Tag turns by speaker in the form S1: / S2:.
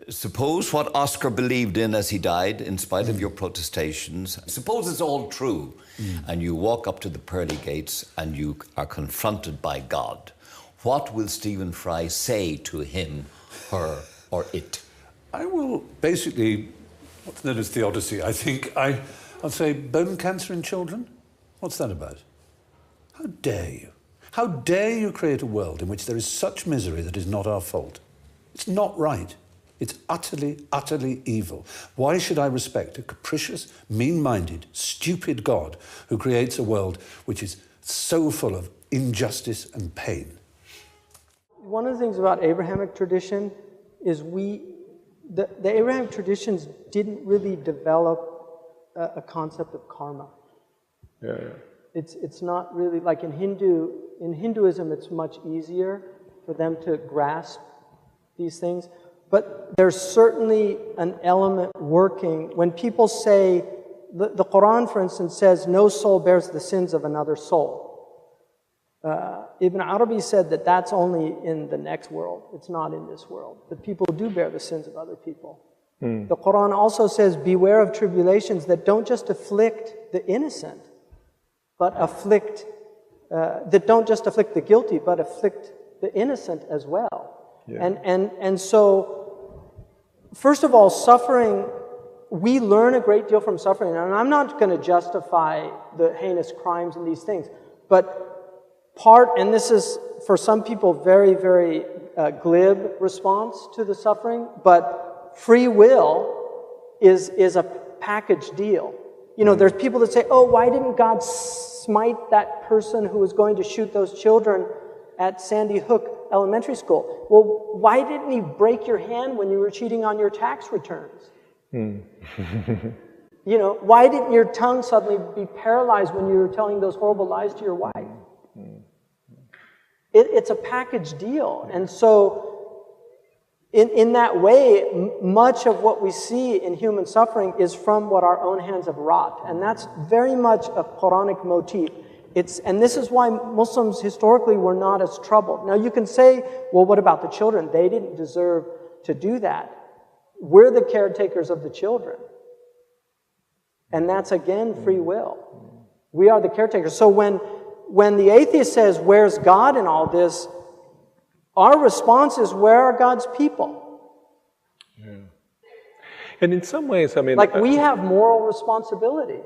S1: suppose what Oscar believed in as he died, in spite of your protestations, suppose it's all true, and you walk up to the pearly gates and you are confronted by God. What will Stephen Fry say to him, her, or it?
S2: I will basically, what's known as theodicy, I think. I'll say, bone cancer in children? What's that about? How dare you? How dare you create a world in which there is such misery that is not our fault? It's not right. It's utterly, utterly evil. Why should I respect a capricious, mean-minded, stupid God who creates a world which is so full of injustice and pain?
S3: One of the things about Abrahamic tradition is the Abrahamic traditions didn't really develop a concept of karma.
S4: Yeah.
S3: It's not really like in Hinduism it's much easier for them to grasp these things. But there's certainly an element working. When people say, the Quran, for instance, says, no soul bears the sins of another soul. Ibn Arabi said that that's only in the next world. It's not in this world. That people do bear the sins of other people. The Quran also says, beware of tribulations that don't just afflict the innocent, but that don't just afflict the guilty, but afflict the innocent as well. Yeah. And so, first of all, suffering, we learn a great deal from suffering. And I'm not going to justify the heinous crimes and these things, but and this is for some people very, very glib response to the suffering, but free will is a package deal. You know, there's people that say, oh, why didn't God smite that person who was going to shoot those children at Sandy Hook Elementary School? Well, why didn't he break your hand when you were cheating on your tax returns? You know, why didn't your tongue suddenly be paralyzed when you were telling those horrible lies to your wife? It's a package deal. And so, in that way, much of what we see in human suffering is from what our own hands have wrought. And that's very much a Quranic motif. And this is why Muslims historically were not as troubled. Now you can say, well, what about the children? They didn't deserve to do that. We're the caretakers of the children. And that's again free will. We are the caretakers. So when the atheist says, where's God in all this? Our response is, where are God's people?
S4: Yeah. And in some ways, I mean...
S3: Like we have moral responsibility.